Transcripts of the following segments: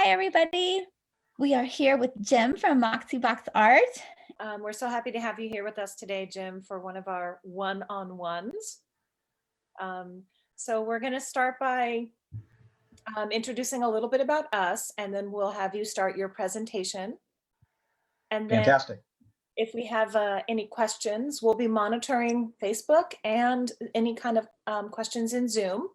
Hi, everybody. We are here with Jim from Moxie Box Art. We're so happy to have you here with us today, Jim, for one of our one-on-ones. So we're going to start by introducing a little bit about us, and then we'll have you start your presentation. And then Fantastic. if we have any questions, we'll be monitoring Facebook and any kind of questions in Zoom.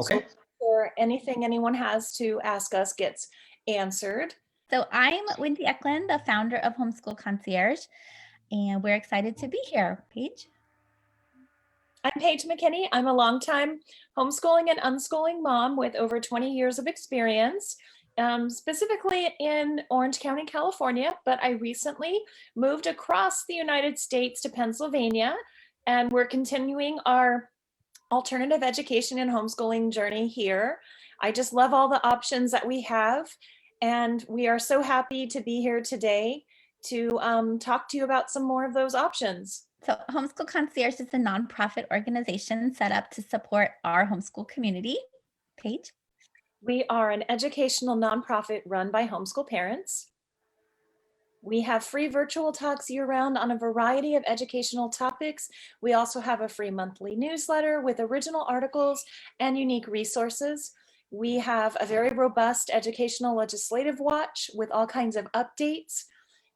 Okay. So for anything anyone has to ask us gets answered. So I'm Wendy Eklund, the founder of Homeschool Concierge, and we're excited to be here. Paige? I'm Paige McKinney. I'm a longtime homeschooling and unschooling mom with over 20 years of experience, specifically in Orange County, California, but I recently moved across the United States to Pennsylvania, and we're continuing our alternative education and homeschooling journey here. I just love all the options that we have, and we are so happy to be here today to talk to you about some more of those options. So Homeschool Concierge is a nonprofit organization set up to support our homeschool community. Paige? We are an educational nonprofit run by homeschool parents. We have free virtual talks year-round on a variety of educational topics. We also have a free monthly newsletter with original articles and unique resources. We have a very robust educational legislative watch with all kinds of updates.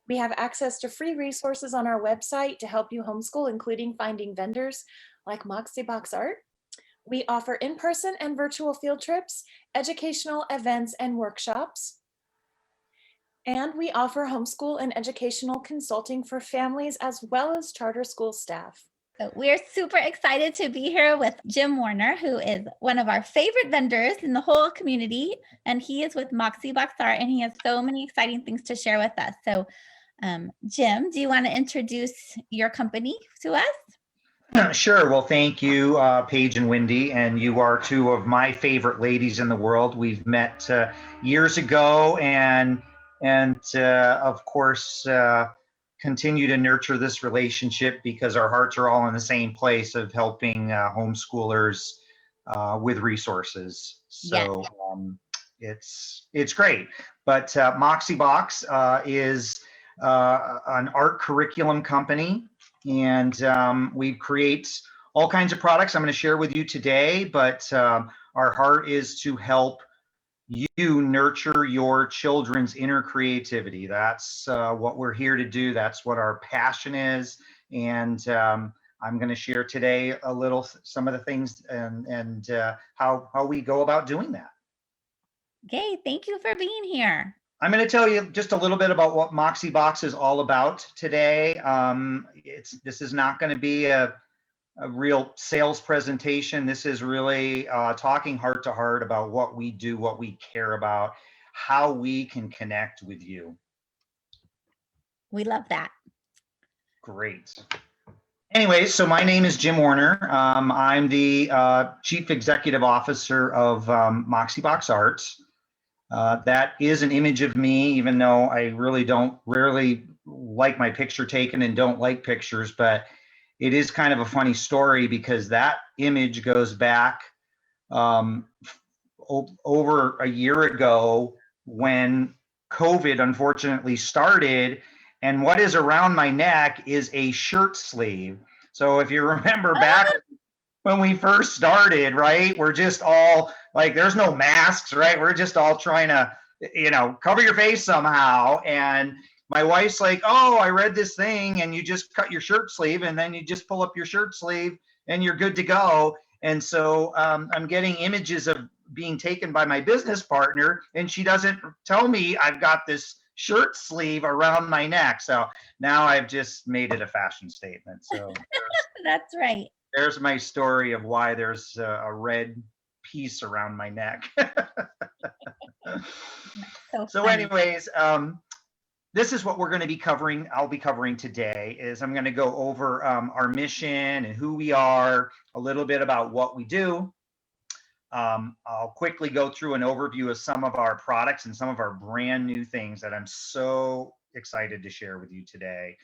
We have access to free resources on our website to help you homeschool, including finding vendors like Moxie Box Art. We offer in-person and virtual field trips, educational events, and workshops. And we offer homeschool and educational consulting for families as well as charter school staff. So we're super excited to be here with Jim Warner, who is one of our favorite vendors in the whole community. And he is with Moxie Box Art, and he has so many exciting things to share with us. So Jim, do you want to introduce your company to us? Sure. Well, thank you, Paige and Wendy, and you are two of my favorite ladies in the world. We've met years ago, and of course continue to nurture this relationship because our hearts are all in the same place of helping homeschoolers with resources. So it's great. But Moxie Box is an art curriculum company, and we create all kinds of products I'm going to share with you today, but our heart is to help you nurture your children's inner creativity. That's what we're here to do. That's what our passion is. And I'm going to share today some of the things and how we go about doing that. Okay, thank you for being here. I'm going to tell you just a little bit about what Moxie Box is all about today. This is not going to be a real sales presentation. This is really talking heart to heart about what we do, what we care about, how we can connect with you. We love that. Great. Anyways, so my name is Jim Warner. I'm the Chief Executive Officer of Moxie Box Arts. That is an image of me, even though I rarely like my picture taken and don't like pictures, but it is kind of a funny story because that image goes back over a year ago when COVID unfortunately started, and what is around my neck is a shirt sleeve. So if you remember back when we first started, right, we're just all like, there's no masks, right? We're just all trying to, cover your face somehow. And my wife's like, oh, I read this thing and you just cut your shirt sleeve and then you just pull up your shirt sleeve and you're good to go. And so I'm getting images of being taken by my business partner, and she doesn't tell me I've got this shirt sleeve around my neck. So now I've just made it a fashion statement. So that's right. There's my story of why there's a red piece around my neck. So anyways, this is what we're going to be covering. I'll be covering today is I'm going to go over our mission and who we are, a little bit about what we do. I'll quickly go through an overview of some of our products and some of our brand new things that I'm so excited to share with you today.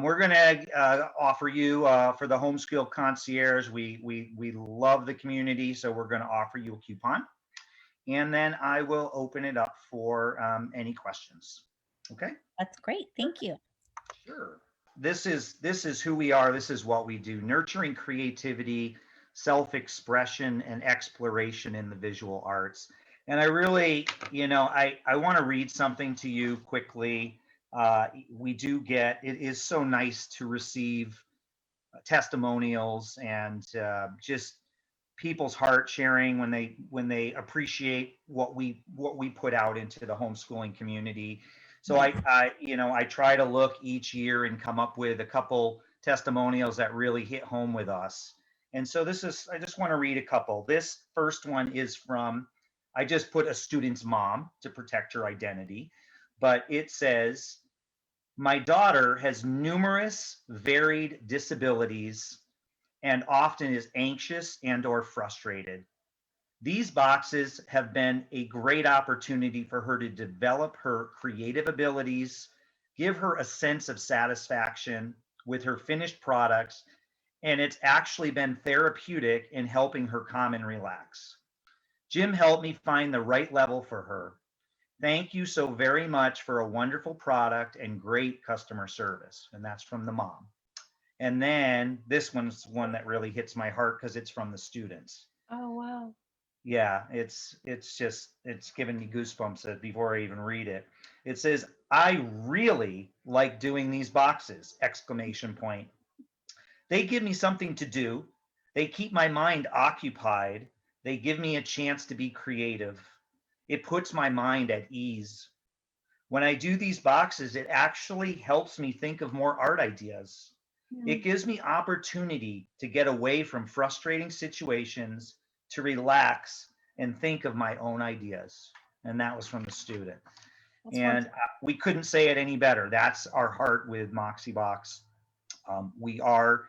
We're going to offer you for the Homeschool Concierge. We love the community, so we're going to offer you a coupon. and then I will open it up for any questions. Okay. That's great. Thank you. Sure. This is who we are. This is what we do. Nurturing creativity, self-expression, and exploration in the visual arts. And I really, I want to read something to you quickly. We do get, it is so nice to receive testimonials and just people's heart sharing when they appreciate what we put out into the homeschooling community. So I try to look each year and come up with a couple testimonials that really hit home with us. And so I just want to read a couple. This first one is from, I just put a student's mom to protect her identity, but it says, my daughter has numerous varied disabilities and often is anxious and or frustrated. These boxes have been a great opportunity for her to develop her creative abilities, give her a sense of satisfaction with her finished products, and it's actually been therapeutic in helping her calm and relax. Jim helped me find the right level for her. Thank you so very much for a wonderful product and great customer service. And that's from the mom. And then this one's one that really hits my heart because it's from the students. Oh, wow. Yeah, it's giving me goosebumps before I even read it. It says, I really like doing these boxes, exclamation point. They give me something to do. They keep my mind occupied. They give me a chance to be creative. It puts my mind at ease. When I do these boxes, it actually helps me think of more art ideas. It gives me opportunity to get away from frustrating situations, to relax and think of my own ideas. And that was from the student. That's And wonderful. we couldn't say it any better. That's our heart with Moxie Box. We are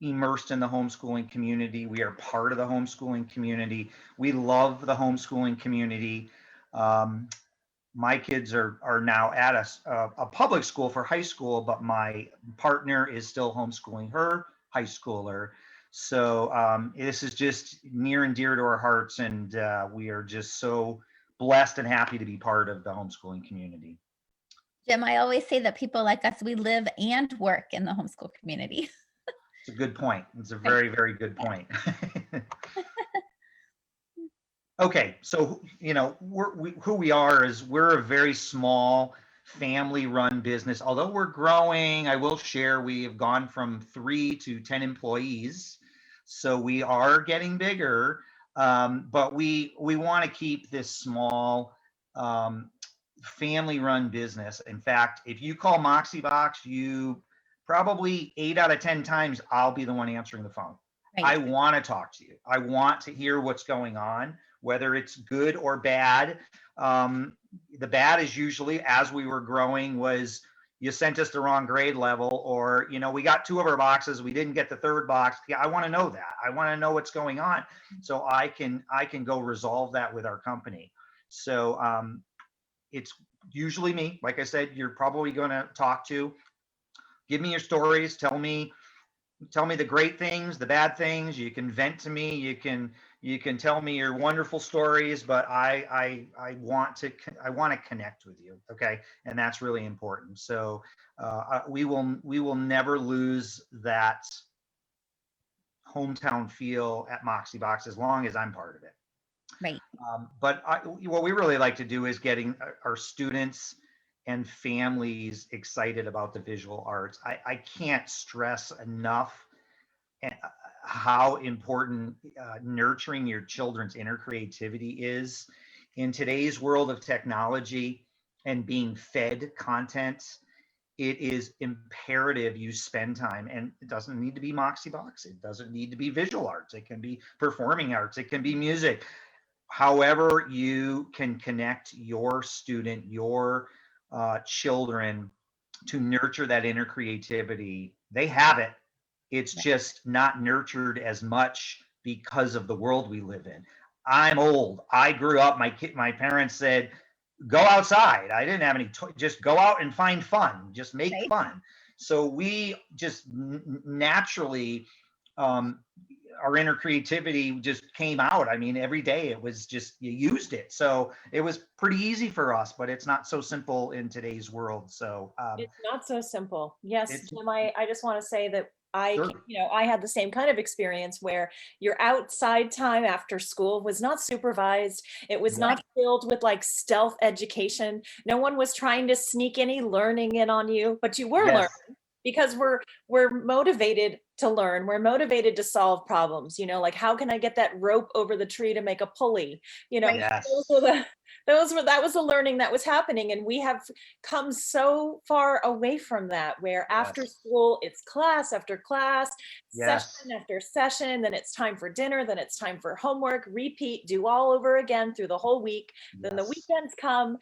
immersed in the homeschooling community. We are part of the homeschooling community. We love the homeschooling community. My kids are now at a public school for high school, but my partner is still homeschooling her high schooler. So this is just near and dear to our hearts, and we are just so blessed and happy to be part of the homeschooling community. Jim, I always say that people like us, we live and work in the homeschool community. It's a good point. It's a very, very good point. Okay, so who we are is we're a very small family-run business. Although we're growing, I will share we have gone from 3 to 10 employees, so we are getting bigger. But we want to keep this small family-run business. In fact, if you call Moxie Box, you probably 8 out of 10 times I'll be the one answering the phone. Right. I want to talk to you. I want to hear what's going on, whether it's good or bad. The bad is usually, as we were growing, was you sent us the wrong grade level, or we got 2 of our boxes, we didn't get the 3rd box. Yeah, I want to know that. I want to know what's going on, so I can go resolve that with our company. So it's usually me. Like I said, you're probably going to talk to. Give me your stories. Tell me the great things, the bad things. You can vent to me. You can tell me your wonderful stories, but I want to connect with you. Okay. And that's really important. So we will never lose that hometown feel at Moxie Box as long as I'm part of it. Right. But what we really like to do is getting our students and families excited about the visual arts. I can't stress enough how important nurturing your children's inner creativity is in today's world of technology and being fed content. It is imperative you spend time, and it doesn't need to be Moxie Box. It doesn't need to be visual arts. It can be performing arts. It can be music. However you can connect your student, your children to nurture that inner creativity, they have it. It's just not nurtured as much because of the world we live in. I'm old. I grew up, my parents said, go outside. I didn't have any, just go out and find fun, just make fun. So we just naturally our inner creativity just came out. I mean, every day it was just, you used it. So it was pretty easy for us, but it's not so simple in today's world. So It's not so simple. Yes, it's Jim, I just want to say that sure. I had the same kind of experience where your outside time after school was not supervised. It was Yeah. not filled with like stealth education. No one was trying to sneak any learning in on you, but you were learning Yes. because we're motivated to learn. We're motivated to solve problems, like how can I get that rope over the tree to make a pulley? Right. Yes. That was the learning that was happening, and we have come so far away from that, where after Yes. school it's class after class, Yes. session after session, then it's time for dinner, then it's time for homework, repeat, do all over again through the whole week. Then the Yes. weekends come,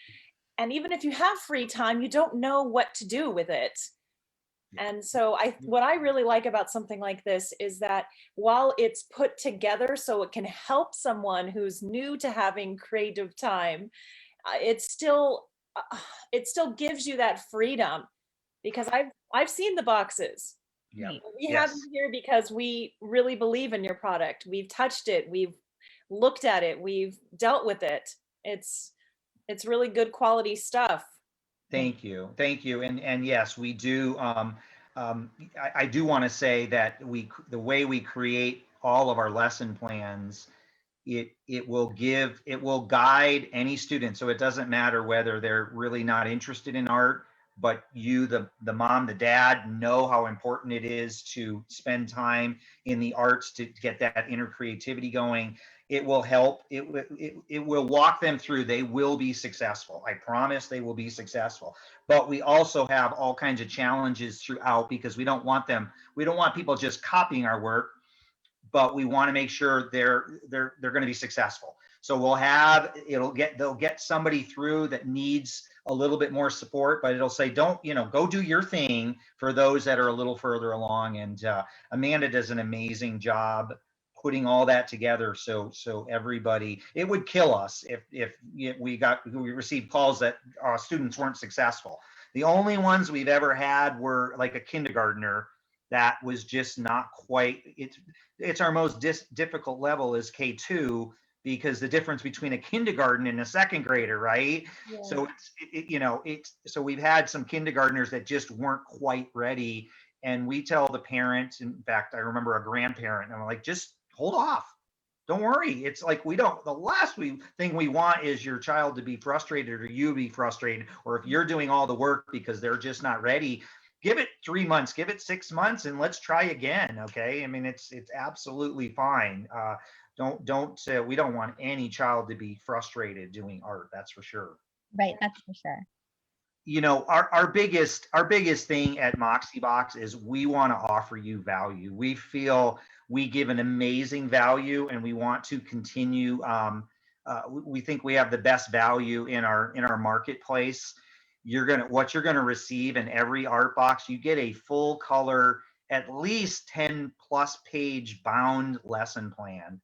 and even if you have free time, you don't know what to do with it. And so what I really like about something like this is that while it's put together so it can help someone who's new to having creative time, it's still it still gives you that freedom, because I've seen the boxes. Yeah. Right. We have Yes. them here because we really believe in your product. We've touched it, we've looked at it, we've dealt with it. It's really good quality stuff. Thank you. Thank you. And yes, we do. I do want to say that the way we create all of our lesson plans, it will guide any student. So it doesn't matter whether they're really not interested in art, but you, the mom, the dad, know how important it is to spend time in the arts to get that inner creativity going. It will help. It will walk them through. They will be successful. I promise they will be successful. But we also have all kinds of challenges throughout, because we don't want people just copying our work, but we want to make sure they're going to be successful. So they'll get somebody through that needs a little bit more support, but it'll say, don't, go do your thing for those that are a little further along. And Amanda does an amazing job putting all that together. So everybody, it would kill us if we received calls that students weren't successful. The only ones we've ever had were like a kindergartner that was just not quite. It's our most difficult level is K2, because the difference between a kindergarten and a second grader, right? Yeah. So so we've had some kindergartners that just weren't quite ready, and we tell the parents. In fact, I remember a grandparent, and I'm like, just hold off. Don't worry. It's like the last thing we want is your child to be frustrated, or you be frustrated, or if you're doing all the work because they're just not ready. Give it 3 months, give it 6 months, and let's try again. Okay. I mean, it's absolutely fine. We don't want any child to be frustrated doing art. That's for sure. Right. That's for sure. Our biggest thing at Moxie Box is we want to offer you value. We feel we give an amazing value, and we want to continue. We think we have the best value in our marketplace. What you're gonna receive in every art box, you get a full color, at least 10 plus page bound lesson plan.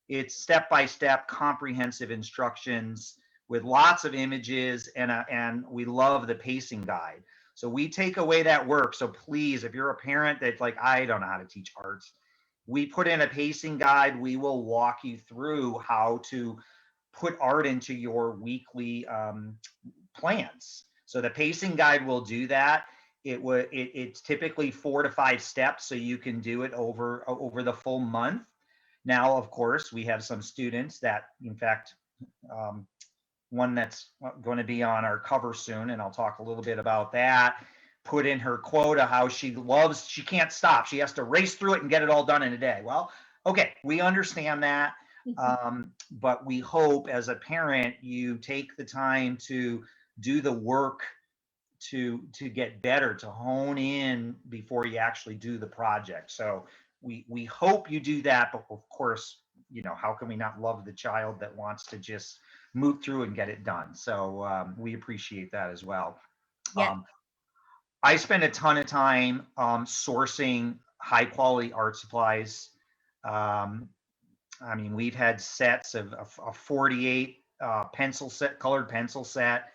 It's step-by-step comprehensive instructions with lots of images, and we love the pacing guide. So we take away that work. So please, if you're a parent that's like, I don't know how to teach arts, we put in a pacing guide. We will walk you through how to put art into your weekly plans. So the pacing guide will do that. It's typically 4 to 5 steps, so you can do it over the full month. Now, of course, we have some students that, in fact, one that's going to be on our cover soon, and I'll talk a little bit about that, put in her quota how she can't stop. She has to race through it and get it all done in a day. Well, okay, we understand that. But we hope as a parent, you take the time to do the work to get better, to hone in before you actually do the project. So we hope you do that, but of course, how can we not love the child that wants to just move through and get it done? So we appreciate that as well. Yeah. I spend a ton of time sourcing high quality art supplies. I mean, we've had sets of a 48 colored pencil set.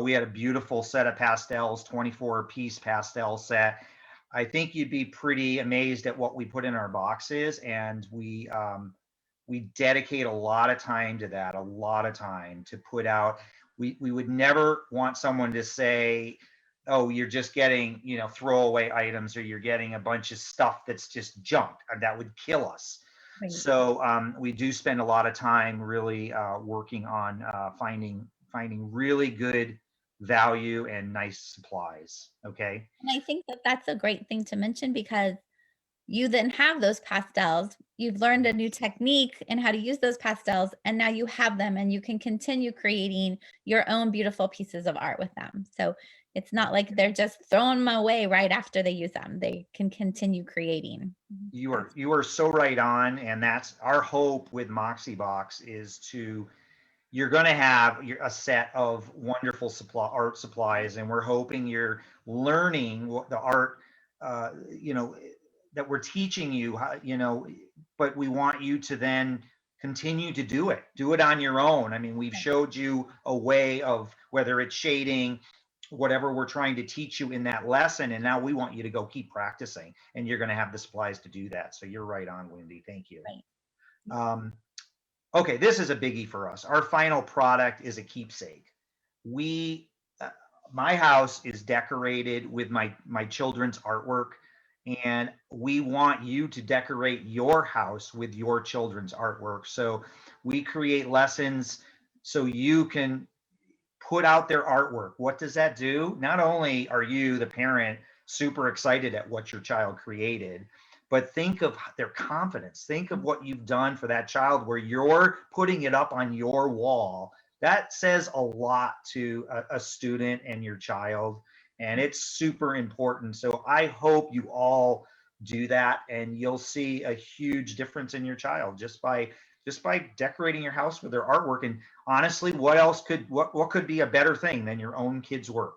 We had a beautiful set of pastels, 24 piece pastel set. I think you'd be pretty amazed at what we put in our boxes, and we dedicate a lot of time to that, a lot of time to put out. We would never want someone to say, oh, you're just getting, you know, throwaway items, or you're getting a bunch of stuff that's just junk. That would kill us. Right. So we do spend a lot of time really working on finding really good value and nice supplies. Okay. And I think that that's a great thing to mention because you then have those pastels. You've learned a new technique in how to use those pastels, and now you have them and you can continue creating your own beautiful pieces of art with them. So it's not like they're just throwing them away right after they use them. They can continue creating. You are so right on, and that's our hope with Moxie Box is to you're going to have a set of wonderful art supplies, and we're hoping you're learning what the art, you know, that we're teaching you, how, you know, but we want you to then continue to do it on your own. I mean, we've showed you a way of whether it's shading, whatever we're trying to teach you in that lesson, and now we want you to go keep practicing, and you're going to have the supplies to do that. So you're right on, Wendy. Thank you. Right. Okay, this is a biggie for us. Our final product is a keepsake. We, my house is decorated with my children's artwork, and we want you to decorate your house with your children's artwork. So we create lessons so you can put out their artwork. What does that do? Not only are you, the parent, super excited at what your child created, but think of their confidence. Think of what you've done for that child where you're putting it up on your wall. That says a lot to a student and your child, and it's super important. So I hope you all do that, and you'll see a huge difference in your child just by decorating your house with their artwork. And honestly, what could be a better thing than your own kids' work,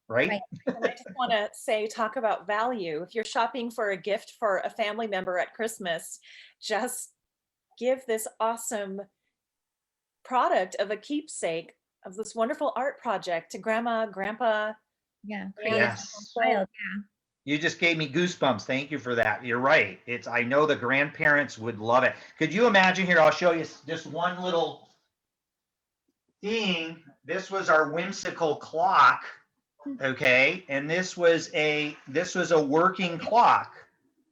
right? Right. And I just want to say, talk about value. If you're shopping for a gift for a family member at Christmas, just give this awesome product of a keepsake of this wonderful art project to grandma, grandpa. Yeah. Yes. Child. You just gave me goosebumps. Thank you for that. You're right. I know the grandparents would love it. Could you imagine here? I'll show you just one little thing. This was our whimsical clock. Okay. And this was a working clock.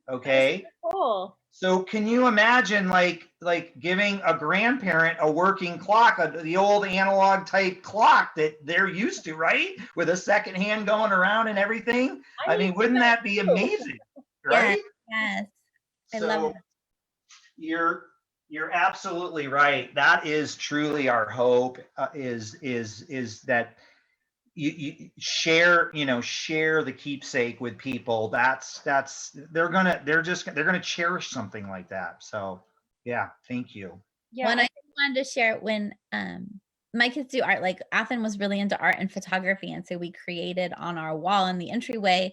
Okay. Cool. So can you imagine like giving a grandparent a working clock, the old analog type clock that they're used to, right? With a second hand going around and everything. I mean, wouldn't that be amazing, right? Yes. I So love it. you're absolutely right. That is truly our hope. Is that you share the keepsake with people. They're gonna cherish something like that. So yeah, thank you. Yeah. When I wanted to share when my kids do art, like Athen was really into art and photography, and so we created on our wall in the entryway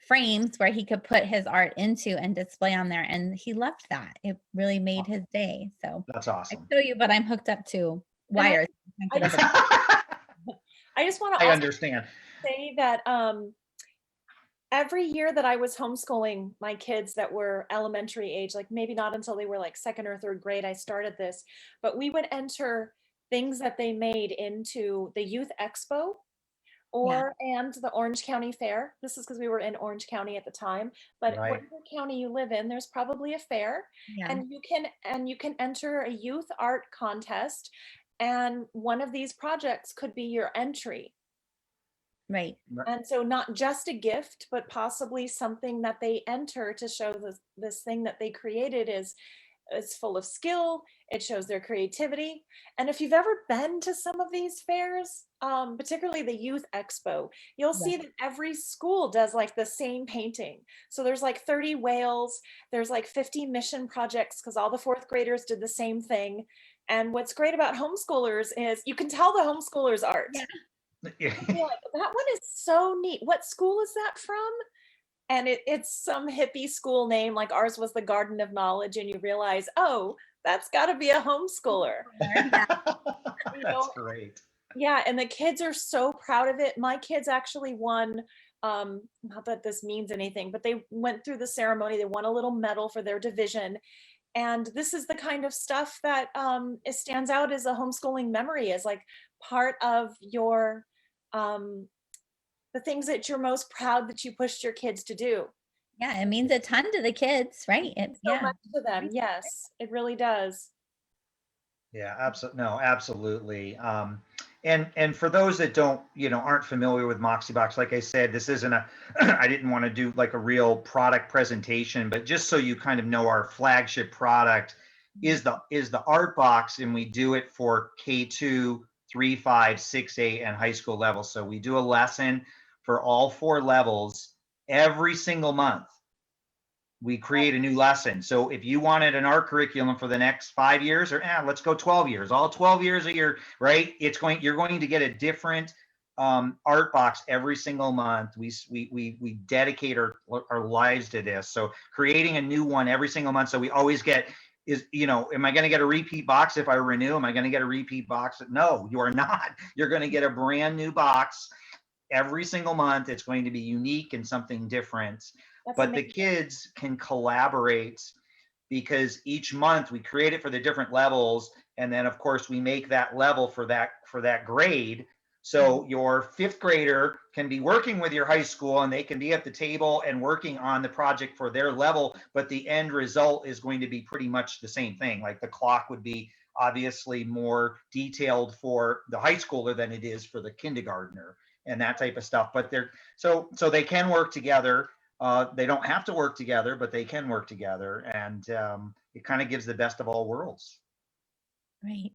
frames where he could put his art into and display on there, and he loved that. It really made his day. So That's I awesome. show you, but I'm hooked up to wires. I just want to I also understand. say that every year that I was homeschooling my kids that were elementary age, like maybe not until they were like second or third grade, I started this, but we would enter things that they made into the Youth Expo and the Orange County Fair. This is because we were in Orange County at the time, but Right. whatever county you live in, there's probably a fair, Yeah. and you can enter a youth art contest, and one of these projects could be your entry. Right. And so not just a gift, but possibly something that they enter to show this thing that they created is full of skill. It shows their creativity. And if you've ever been to some of these fairs, particularly the Youth Expo, you'll see that every school does like the same painting. So there's like 30 whales, there's like 50 mission projects because all the fourth graders did the same thing. And what's great about homeschoolers is you can tell the homeschoolers' art. Yeah. You're like, that one is so neat. What school is that from? And it's some hippie school name, like ours was the Garden of Knowledge, and you realize, oh, that's got to be a homeschooler. That's great. Yeah, and the kids are so proud of it. My kids actually won not that this means anything, but they went through the ceremony. They won a little medal for their division. And this is the kind of stuff that it stands out as a homeschooling memory, as like part of your the things that you're most proud that you pushed your kids to do. Yeah, it means a ton to the kids, right? So much to them. Yes, it really does. Yeah, absolutely. No, absolutely. And for those that don't, aren't familiar with Moxie Box, like I said, this isn't a, I didn't want to do like a real product presentation, but just so you kind of know, our flagship product is the Art Box, and we do it for K2, 3, 5, 6, 8, and high school levels. So we do a lesson for all 4 levels every single month. We create a new lesson. So if you wanted an art curriculum for the next 5 years, or let's go 12 years, all 12 years a year, right? You're going to get a different art box every single month. We dedicate our lives to this. So creating a new one every single month. So we always get am I going to get a repeat box if I renew? Am I going to get a repeat box? No, you are not. You're going to get a brand new box every single month. It's going to be unique and something different. That's But amazing. the kids can collaborate because each month we create it for the different levels, and then of course we make that level for that grade. So your 5th grader can be working with your high school, and they can be at the table and working on the project for their level, but the end result is going to be pretty much the same thing. Like the clock would be obviously more detailed for the high schooler than it is for the kindergartner and that type of stuff. But so they can work together. They don't have to work together, but they can work together, and it kind of gives the best of all worlds. Right.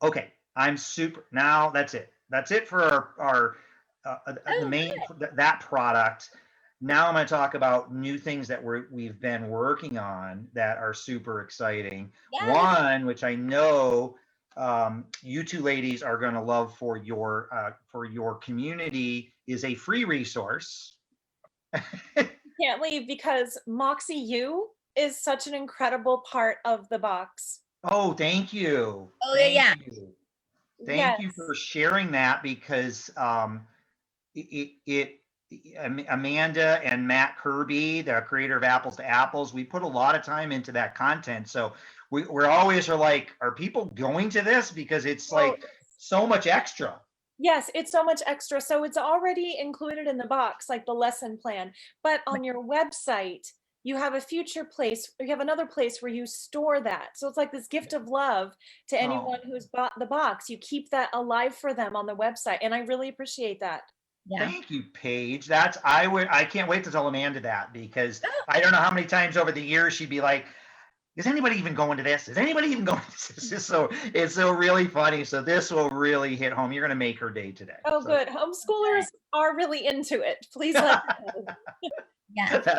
Okay, I'm super. Now that's it. That's it for our the main that product. Now I'm going to talk about new things that we've been working on that are super exciting. Yes. One, which I know you two ladies are going to love for your community, is a free resource. Can't leave because Moxie U is such an incredible part of the box. Oh, thank you. Oh, Thank yeah. you. Thank you Yes. for sharing that, because Amanda and Matt Kirby, the creator of Apples to Apples, we put a lot of time into that content. So we're always are like, are people going to this? Because it's like so much extra. Yes, it's so much extra. So it's already included in the box, like the lesson plan. But on your website, you have a future place, or you have another place where you store that. So it's like this gift of love to anyone who's bought the box. You keep that alive for them on the website. And I really appreciate that. Yeah. Thank you, Paige. I can't wait to tell Amanda that, because I don't know how many times over the years she'd be like, is anybody even going to this? Is anybody even going to this? It's so really funny. So this will really hit home. You're going to make her day today. Oh, So good. Homeschoolers are really into it. Please let them know. Yeah.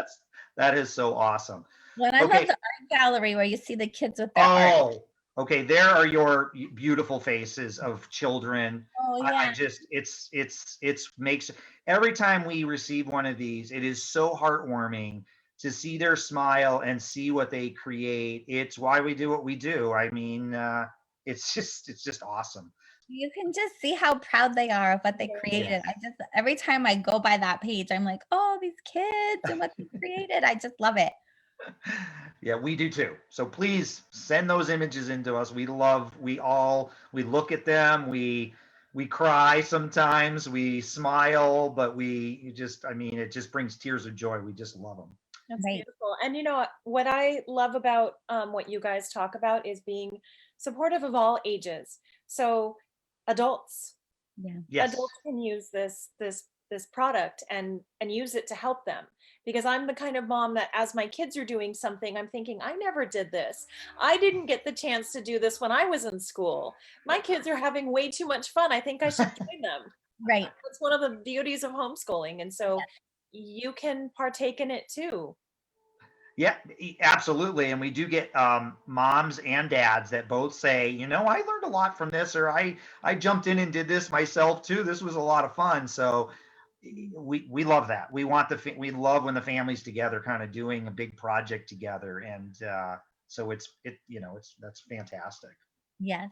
that is so awesome. When I love Okay. the art gallery where you see the kids with their art. Oh, okay. There are your beautiful faces of children. Oh, I yeah. just, it's makes every time we receive one of these, it is so heartwarming to see their smile and see what they create. It's why we do what we do. I mean, it's just awesome. You can just see how proud they are of what they created. Yeah. Every time I go by that page, I'm like, oh, these kids and what they created. I just love it. Yeah, we do too. So please send those images into us. We look at them. We cry sometimes, we smile, but it just brings tears of joy. We just love them. That's Right. beautiful. And you know what I love about what you guys talk about is being supportive of all ages. So adults, Yeah. Yes. adults can use this product and use it to help them, because I'm the kind of mom that as my kids are doing something, I'm thinking, I never did this. I didn't get the chance to do this when I was in school. My kids are having way too much fun. I think I should join them. Right. That's one of the beauties of homeschooling. And so you can partake in it too. Yeah, absolutely. And we do get moms and dads that both say, I learned a lot from this, or I jumped in and did this myself too. This was a lot of fun. So we love that. We love when the family's together, kind of doing a big project together. And so that's fantastic. Yes.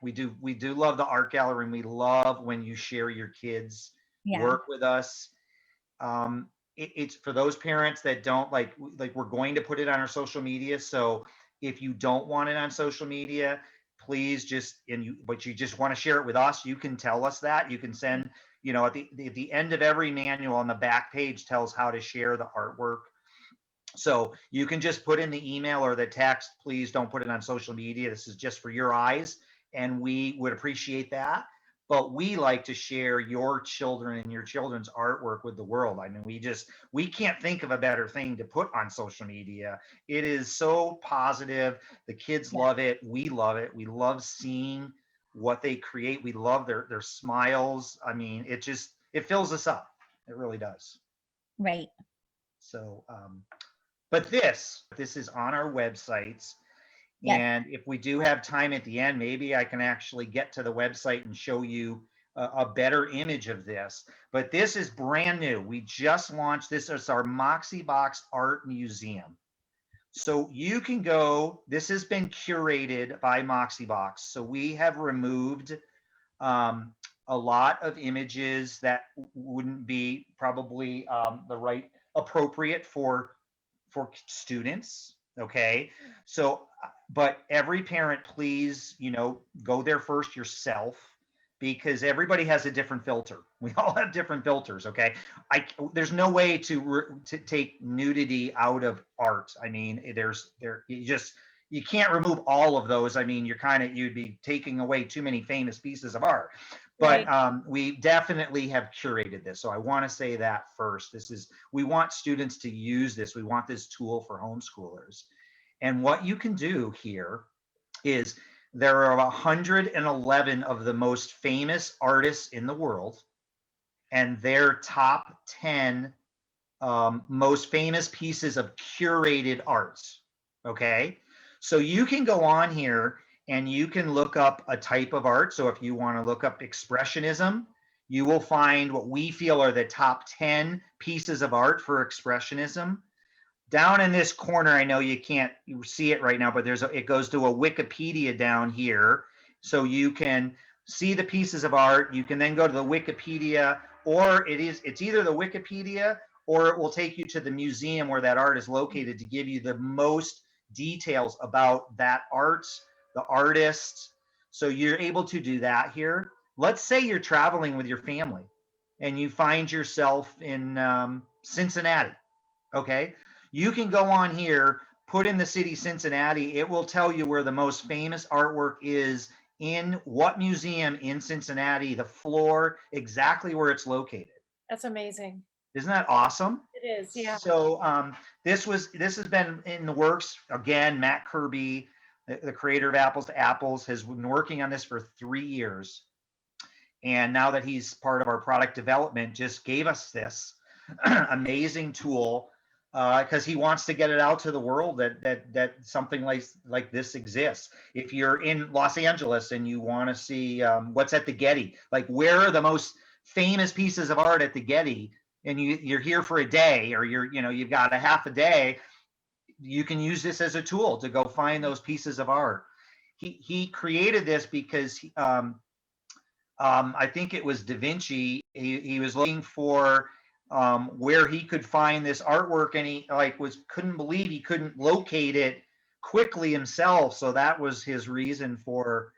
We do love the art gallery, and we love when you share your kids Yeah. work with us. It's for those parents that don't like we're going to put it on our social media. So if you don't want it on social media, please just but you just want to share it with us, you can tell us that. You can send, at the end of every manual on the back page tells how to share the artwork. So you can just put in the email or the text, please don't put it on social media. This is just for your eyes. And we would appreciate that. But we like to share your children and your children's artwork with the world. I mean, we can't think of a better thing to put on social media. It is so positive. The kids love it. We love it. We love seeing what they create. We love their smiles. I mean, it fills us up. It really does. Right. So, but this is on our websites. Yes. And if we do have time at the end, maybe I can actually get to the website and show you a better image of this. But this is brand new. We just launched this as our Moxie Box Art Museum. So you can go, this has been curated by Moxie Box. So we have removed a lot of images that wouldn't be probably the right appropriate for students. Okay. So, but every parent, please, go there first yourself, because everybody has a different filter. We all have different filters. Okay. There's no way to take nudity out of art. I mean, you can't remove all of those. I mean, you'd be taking away too many famous pieces of art. But we definitely have curated this. So I want to say that first. We want students to use this. We want this tool for homeschoolers. And what you can do here is there are 111 of the most famous artists in the world, and their top 10 most famous pieces of curated arts. Okay. So you can go on here and you can look up a type of art. So if you want to look up expressionism, you will find what we feel are the top 10 pieces of art for expressionism. Down in this corner, I know you can't see it right now, but it goes to a Wikipedia down here. So you can see the pieces of art. You can then go to the Wikipedia, or it's either the Wikipedia or it will take you to the museum where that art is located to give you the most details about that art, the artist. So you're able to do that here. Let's say you're traveling with your family and you find yourself in Cincinnati. Okay. You can go on here, put in the city Cincinnati. It will tell you where the most famous artwork is, in what museum in Cincinnati, the floor, exactly where it's located. That's amazing. Isn't that awesome? It is, yeah. So this has been in the works. Again, Matt Kirby, the creator of Apples to Apples, has been working on this for 3 years. And now that he's part of our product development, just gave us this amazing tool because he wants to get it out to the world that something like this exists. If you're in Los Angeles and you want to see what's at the Getty, like where are the most famous pieces of art at the Getty, and you're here for a day, or you've got a half a day, you can use this as a tool to go find those pieces of art. He created this because I think it was Da Vinci. He was looking for where he could find this artwork, and he couldn't believe he couldn't locate it quickly himself. So that was his reason for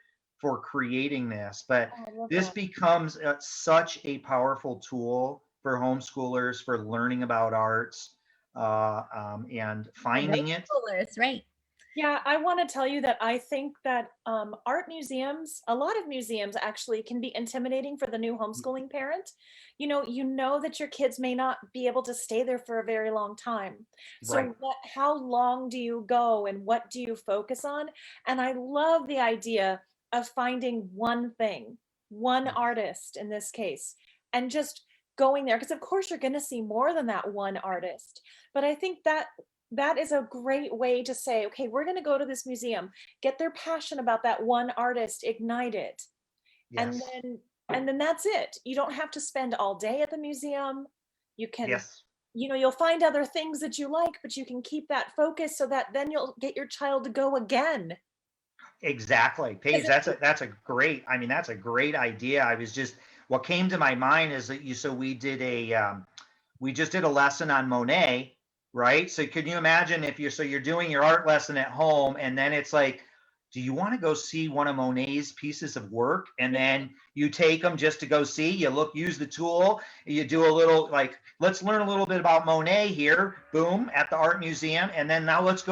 creating this. But this becomes such a powerful tool for homeschoolers for learning about arts and finding it. Right. Yeah, I want to tell you that I think that art museums, a lot of museums actually can be intimidating for the new homeschooling parent. You know that your kids may not be able to stay there for a very long time. So Right. how long do you go and what do you focus on? And I love the idea of finding one thing, one artist in this case, and just going there. Because of course you're going to see more than that one artist. But I think that is a great way to say, okay, we're going to go to this museum, get their passion about that one artist ignited. Yes. And then that's it. You don't have to spend all day at the museum. You can, Yes. You'll find other things that you like, but you can keep that focus so that then you'll get your child to go again. Exactly. Paige, that's a great idea. I was just what came to my mind is that so we just did a lesson on Monet, right? So can you imagine if you're doing your art lesson at home, and then it's like, do you want to go see one of Monet's pieces of work? And then you take them just to go see, use the tool, you do a little, like, let's learn a little bit about Monet here, boom, at the art museum. And then now let's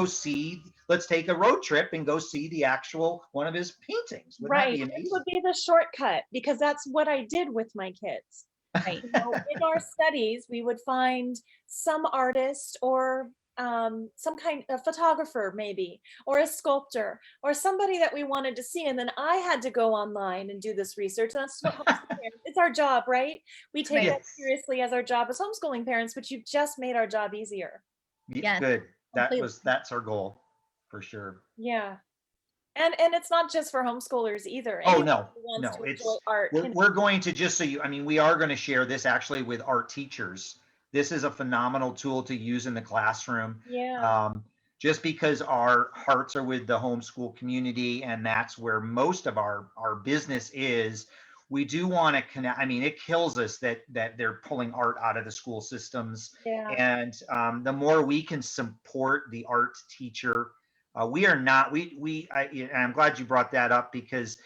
take a road trip and go see the actual one of his paintings. Wouldn't that Right. be amazing? This would be the shortcut, because that's what I did with my kids. Right. You know, in our studies, we would find some artist or some kind of photographer, maybe, or a sculptor, or somebody that we wanted to see. And then I had to go online and do this research. That's what it's our job, right? We take Right. that seriously as our job as homeschooling parents, but you've just made our job easier. Yes, Good. completely. That's our goal for sure. Yeah. And it's not just for homeschoolers either. Oh, Anyone no, who wants to enjoy it's, art can. we're going to, just so you, I mean, we are going to share this actually with art teachers. This is a phenomenal tool to use in the classroom. Yeah. Just because our hearts are with the homeschool community, and that's where most of our business is. We do want to connect. I mean, it kills us that they're pulling art out of the school systems. Yeah. And the more we can support the art teacher, we are not. And I'm glad you brought that up, because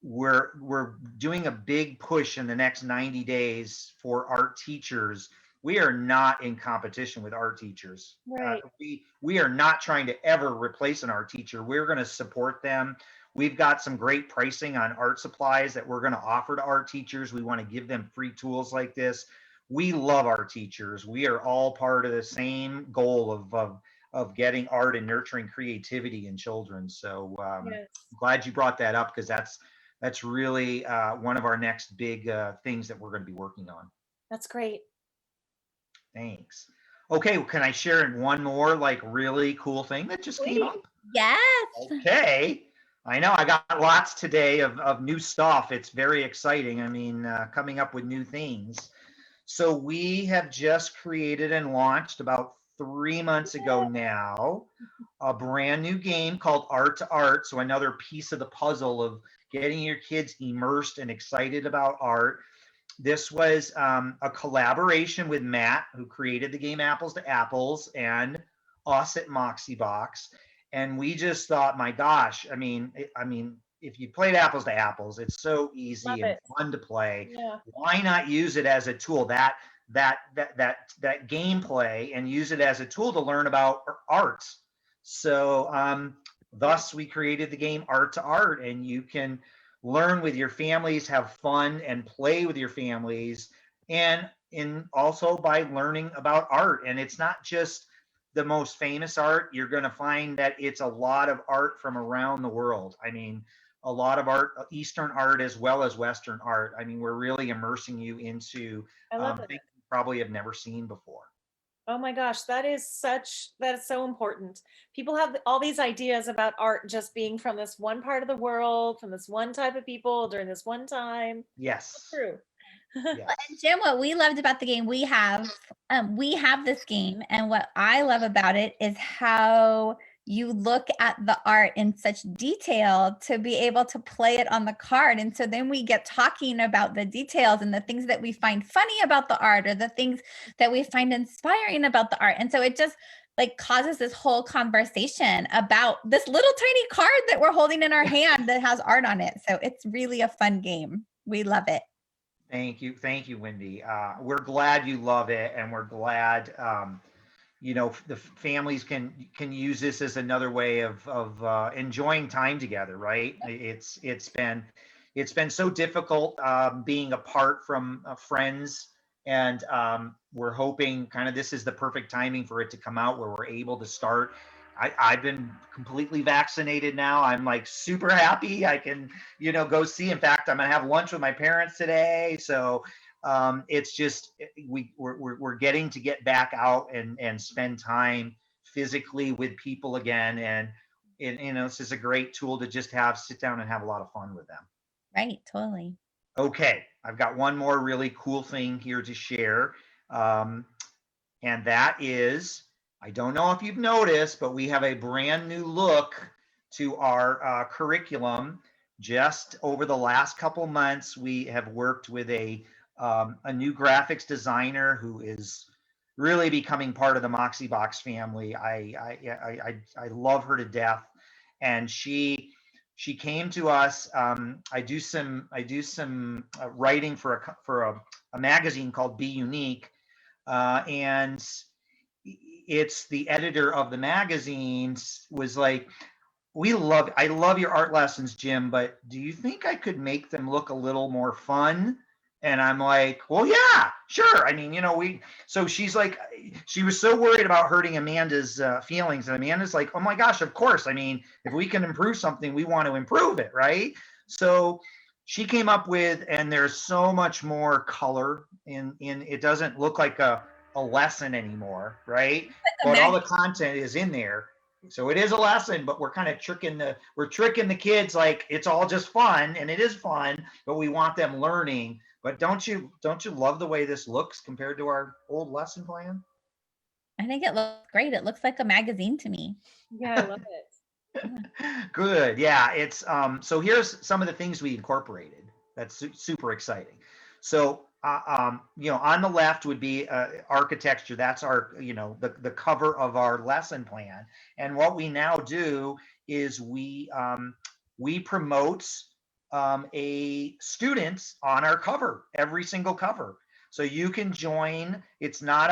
we're doing a big push in the next 90 days for art teachers. We are not in competition with art teachers. Right. We are not trying to ever replace an art teacher. We're going to support them. We've got some great pricing on art supplies that we're going to offer to art teachers. We want to give them free tools like this. We love our teachers. We are all part of the same goal of getting art and nurturing creativity in children. So Yes. I'm glad you brought that up, because that's really one of our next big things that we're going to be working on. That's great. Thanks. Okay, well, can I share one more like really cool thing that just came up? Yes. Okay. I know I got lots today of new stuff. It's very exciting. I mean, coming up with new things. So we have just created and launched about 3 months ago now a brand new game called Art to Art. So another piece of the puzzle of getting your kids immersed and excited about art. This was a collaboration with Matt, who created the game Apples to Apples, and us at Moxie Box. And we just thought, my gosh, I mean, if you played Apples to Apples, it's so easy Love and it. fun to play. Yeah. Why not use it as a tool, that gameplay, and use it as a tool to learn about art? So thus we created the game Art to Art, and you can learn with your families, have fun, and play with your families, and also by learning about art. And it's not just the most famous art. You're going to find that it's a lot of art from around the world. I mean, a lot of art, Eastern art as well as Western art. I mean, we're really immersing you into I love things it. you probably have never seen before. Oh my gosh, that is so important. People have all these ideas about art just being from this one part of the world, from this one type of people during this one time. Yes. True. Yes. And Jim, what we loved about the game, we have this game, and what I love about it is how you look at the art in such detail to be able to play it on the card. And so then we get talking about the details and the things that we find funny about the art, or the things that we find inspiring about the art. And so it just like causes this whole conversation about this little tiny card that we're holding in our hand that has art on it. So it's really a fun game. We love it. Thank you, Wendy. We're glad you love it, and we're glad the families can use this as another way of enjoying time together. Right? It's been so difficult being apart from friends, and we're hoping kind of this is the perfect timing for it to come out, where we're able to start. I've been completely vaccinated now. I'm like super happy. I can, go see. In fact, I'm gonna have lunch with my parents today. So it's just we're getting to get back out and spend time physically with people again. And this is a great tool to just sit down and have a lot of fun with them. Right, totally. Okay, I've got one more really cool thing here to share, and that is, I don't know if you've noticed, but we have a brand new look to our curriculum. just over the last couple months, we have worked with a new graphics designer who is really becoming part of the Moxie Box family. I love her to death, and she came to us. I do some writing for a magazine called Be Unique, and it's the editor of the magazine was like, I love your art lessons, Jim, but do you think I could make them look a little more fun? And I'm like, well, yeah, sure. I mean, so she's like, she was so worried about hurting Amanda's feelings. And Amanda's like, oh my gosh, of course. I mean, if we can improve something, we want to improve it, right? So she came up with, and there's so much more color in it doesn't look like a lesson anymore, right? But all the content is in there. So it is a lesson, but we're kind of tricking the kids, like it's all just fun, and it is fun, but we want them learning. But don't you love the way this looks compared to our old lesson plan? I think it looks great. It looks like a magazine to me. Yeah, I love it. Good. Yeah, it's so here's some of the things we incorporated. That's super exciting. So on the left would be architecture. That's our, the cover of our lesson plan. And what we now do is we promote a student on our cover, every single cover. So you can join. It's not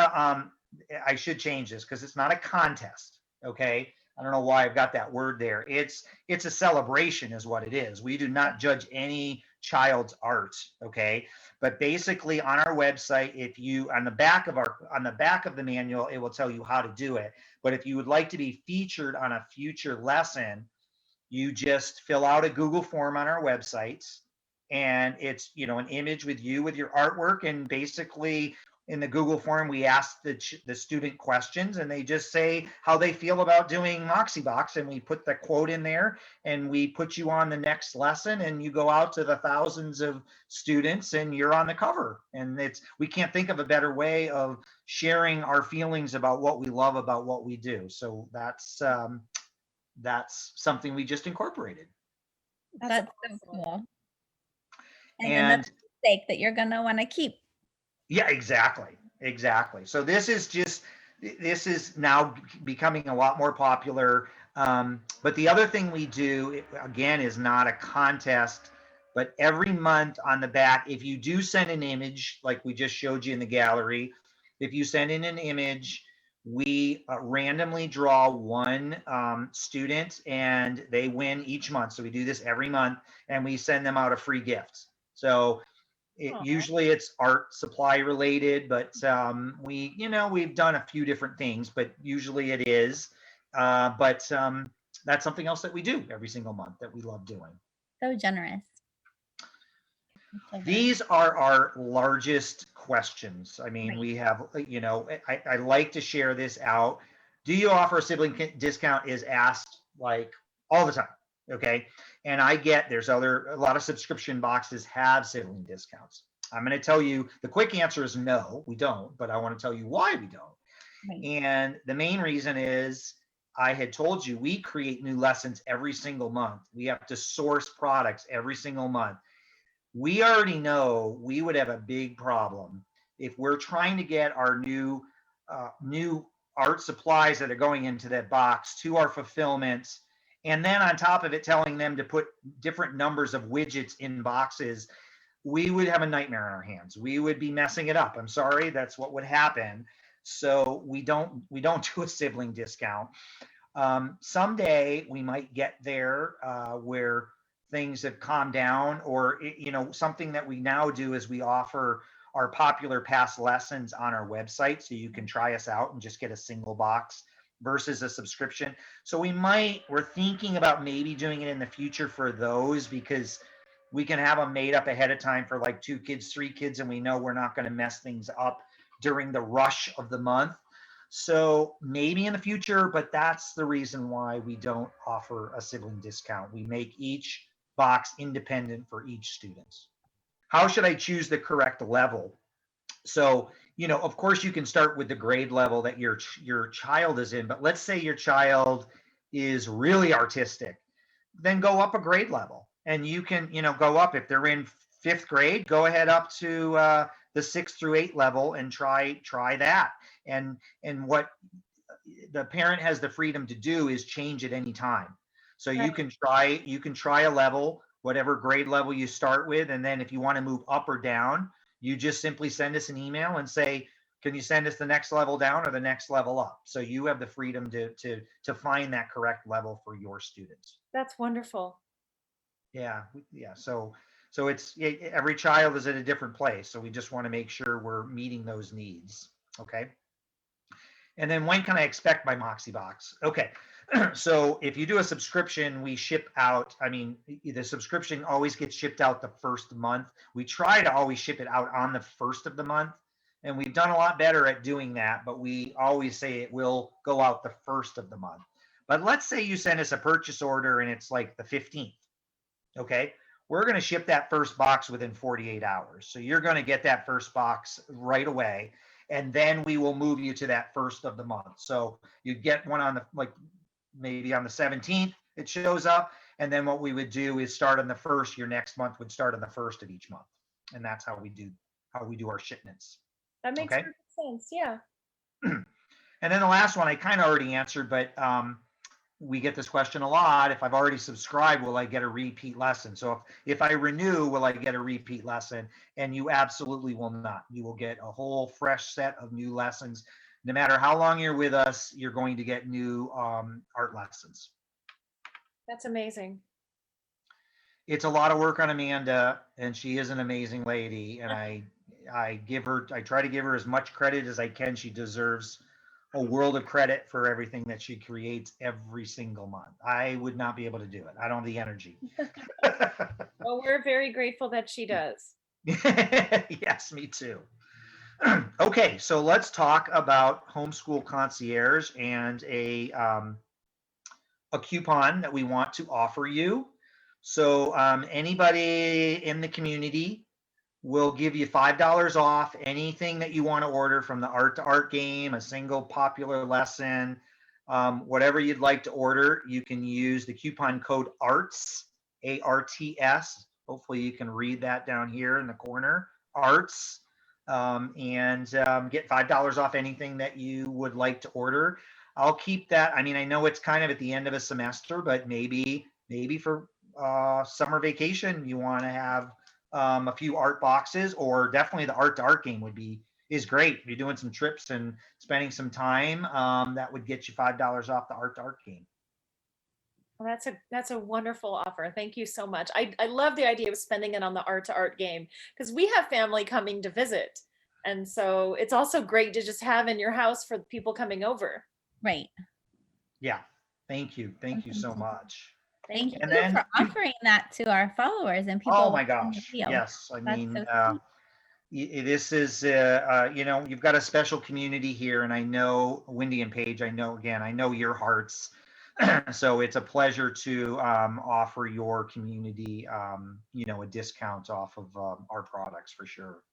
I should change this because it's not a contest. Okay. I don't know why I've got that word there. It's a celebration is what it is. We do not judge any child's art, okay? But basically on our website, if you on the back of the manual, it will tell you how to do it. But if you would like to be featured on a future lesson, you just fill out a Google form on our website, and it's an image with you with your artwork, and basically in the Google form we ask the student questions, and they just say how they feel about doing Moxie Box, and we put the quote in there, and we put you on the next lesson, and you go out to the thousands of students and you're on the cover. And we can't think of a better way of sharing our feelings about what we love about what we do. So that's something we just incorporated. That's so cool. And And another mistake that you're going to want to keep. yeah, exactly. So this is now becoming a lot more popular. But the other thing we do, again, is not a contest, but every month on the back, if you do send an image, like we just showed you in the gallery, if you send in an image, we randomly draw one student, and they win each month. So we do this every month, and we send them out a free gift. So usually it's art supply related, but we've done a few different things, but usually it is. But that's something else that we do every single month that we love doing. So generous. These are our largest questions. I mean, we have, I like to share this out. Do you offer a sibling discount is asked like all the time. Okay. And there's a lot of subscription boxes have sibling discounts. I'm going to tell you the quick answer is no, we don't, but I want to tell you why we don't. Right. And the main reason is I had told you we create new lessons every single month. We have to source products every single month. We already know we would have a big problem if we're trying to get our new art supplies that are going into that box to our fulfillment, and then on top of it telling them to put different numbers of widgets in boxes. We would have a nightmare in our hands. We would be messing it up. I'm sorry, that's what would happen. So we don't do a sibling discount. Someday we might get there where things have calmed down, or something that we now do is we offer our popular past lessons on our website, so you can try us out and just get a single box versus a subscription. So we're thinking about maybe doing it in the future for those, because we can have them made up ahead of time for like 2 kids, 3 kids, and we know we're not going to mess things up during the rush of the month. So maybe in the future, but that's the reason why we don't offer a sibling discount. We make each box independent for each student. How should I choose the correct level? So, of course you can start with the grade level that your child is in, but let's say your child is really artistic, then go up a grade level and you can, go up if they're in 5th grade, go ahead up to the 6th through 8th level and try that. And what the parent has the freedom to do is change at any time. So Right. you can try a level, whatever grade level you start with, and then if you want to move up or down, you just simply send us an email and say, can you send us the next level down or the next level up? So you have the freedom to find that correct level for your students. That's wonderful. Yeah. So every child is at a different place. So we just want to make sure we're meeting those needs. Okay. And then when can I expect my Moxie box? Okay. So if you do a subscription, we ship out, the subscription always gets shipped out the first month. We try to always ship it out on the first of the month. And we've done a lot better at doing that, but we always say it will go out the first of the month. But let's say you send us a purchase order and it's like the 15th. Okay. We're going to ship that first box within 48 hours. So you're going to get that first box right away. And then we will move you to that first of the month. So you get one on the, maybe on the 17th, it shows up. And then what we would do is start on the first, your next month would start on the first of each month. And that's how we do our shipments. That makes Okay. perfect sense. Yeah. And then the last one I kind of already answered, but we get this question a lot. If I've already subscribed, will I get a repeat lesson? So if I renew, will I get a repeat lesson? And you absolutely will not. You will get a whole fresh set of new lessons. No matter how long you're with us, you're going to get new art lessons. That's amazing. It's a lot of work on Amanda, and she is an amazing lady. And I try to give her as much credit as I can. She deserves a world of credit for everything that she creates every single month. I would not be able to do it. I don't have the energy. Well, we're very grateful that she does. Yes, me too. Okay, so let's talk about Homeschool Concierge and a coupon that we want to offer you. So anybody in the community will give you $5 off anything that you want to order, from the art to art game, a single popular lesson, whatever you'd like to order. You can use the coupon code ARTS, ARTS. Hopefully you can read that down here in the corner, ARTS, and get $5 off anything that you would like to order. I'll keep that. I know it's kind of at the end of a semester, but maybe for summer vacation, you want to have a few art boxes, or definitely the art to art game is great. If you're doing some trips and spending some time, that would get you $5 off the art to art game. Well, that's a wonderful offer. Thank you so much. I love the idea of spending it on the art to art game, because we have family coming to visit. And so it's also great to just have in your house for people coming over. Right. Yeah. Thank you. Thank you so much. Thank you And then, for offering that to our followers and people. Oh my gosh. Yes. This is, you've got a special community here, and I know Wendy and Paige, I know your hearts. So it's a pleasure to offer your community, a discount off of our products for sure.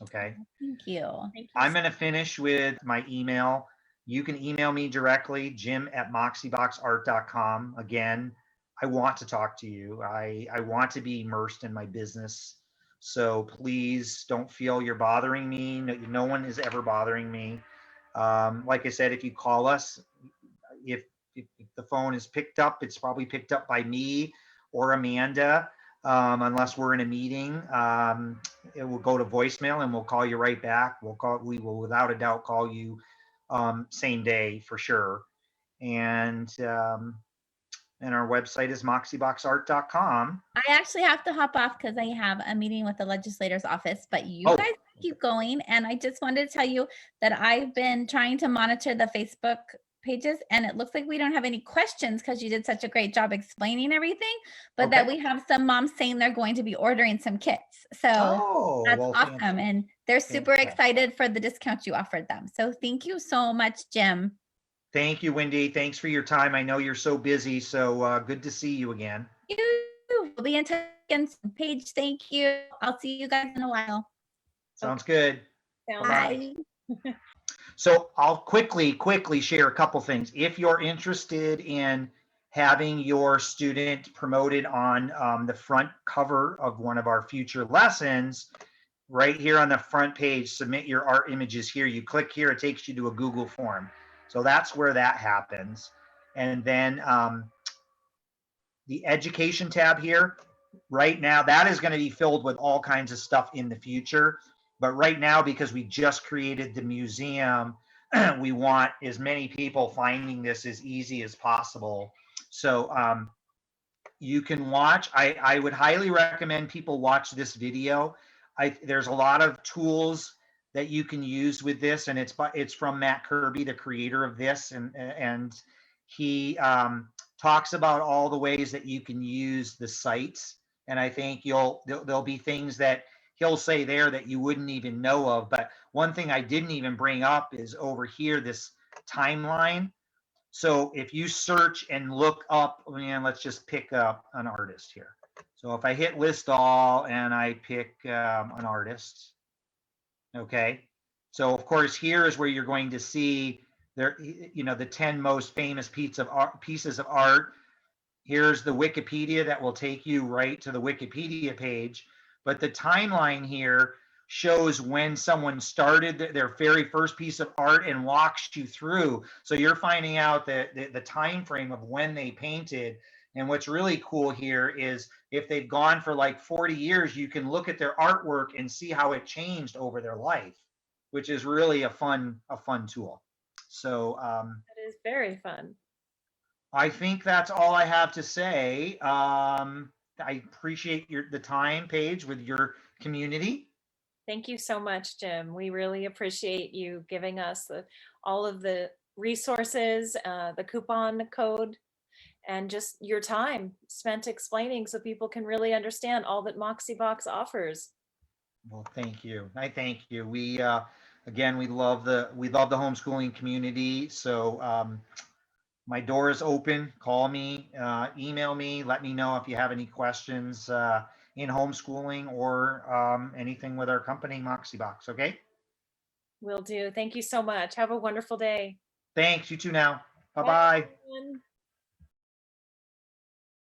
Okay. Thank you. I'm going to finish with my email. You can email me directly, jim@moxieboxart.com. Again, I want to talk to you. I want to be immersed in my business. So please don't feel you're bothering me. No one is ever bothering me. Like I said, if you call us, if the phone is picked up, it's probably picked up by me or Amanda, unless we're in a meeting. It will go to voicemail and we'll call you right back. We will without a doubt call you same day for sure. And our website is moxieboxart.com. I actually have to hop off because I have a meeting with the legislator's office, but you guys keep going. And I just wanted to tell you that I've been trying to monitor the Facebook pages, and it looks like we don't have any questions because you did such a great job explaining everything, but that we have some moms saying they're going to be ordering some kits. So that's awesome. And they're super excited for the discount you offered them. So thank you so much, Jim. Thank you, Wendy. Thanks for your time. I know you're so busy, so good to see you again. We'll be in touch again. Paige, thank you. I'll see you guys in a while. Sounds good. Bye. So I'll quickly share a couple things. If you're interested in having your student promoted on the front cover of one of our future lessons. Right here on the front page, submit your art images here. You click here, it takes you to a Google form. So that's where that happens. And then the education tab here, right now, that is going to be filled with all kinds of stuff in the future. But right now, because we just created the museum, we want as many people finding this as easy as possible. So you can watch. I would highly recommend people watch this video. There's a lot of tools that you can use with this, and it's from Matt Kirby, the creator of this, and he talks about all the ways that you can use the sites. And I think there'll be things that he'll say there that you wouldn't even know of. But one thing I didn't even bring up is over here, this timeline. So if you search and look up, and let's just pick up an artist here. So if I hit list all and I pick an artist, okay. So of course, here is where you're going to see there, the 10 most famous pieces of art. Here's the Wikipedia that will take you right to the Wikipedia page. But the timeline here shows when someone started their very first piece of art and walks you through. So you're finding out the time frame of when they painted. And what's really cool here is if they've gone for like 40 years, you can look at their artwork and see how it changed over their life, which is really a fun tool. So It is very fun. I think that's all I have to say. I appreciate the time, Paige, with your community. Thank you so much, Jim. We really appreciate you giving us all of the resources, the coupon code, and just your time spent explaining so people can really understand all that Moxie Box offers. Well, thank you. I thank you. We again, we love the homeschooling community. So my door is open. Call me, email me. Let me know if you have any questions in homeschooling or anything with our company, Moxie Box. Okay. Will do. Thank you so much. Have a wonderful day. Thanks. You too now. Bye Bye. bye.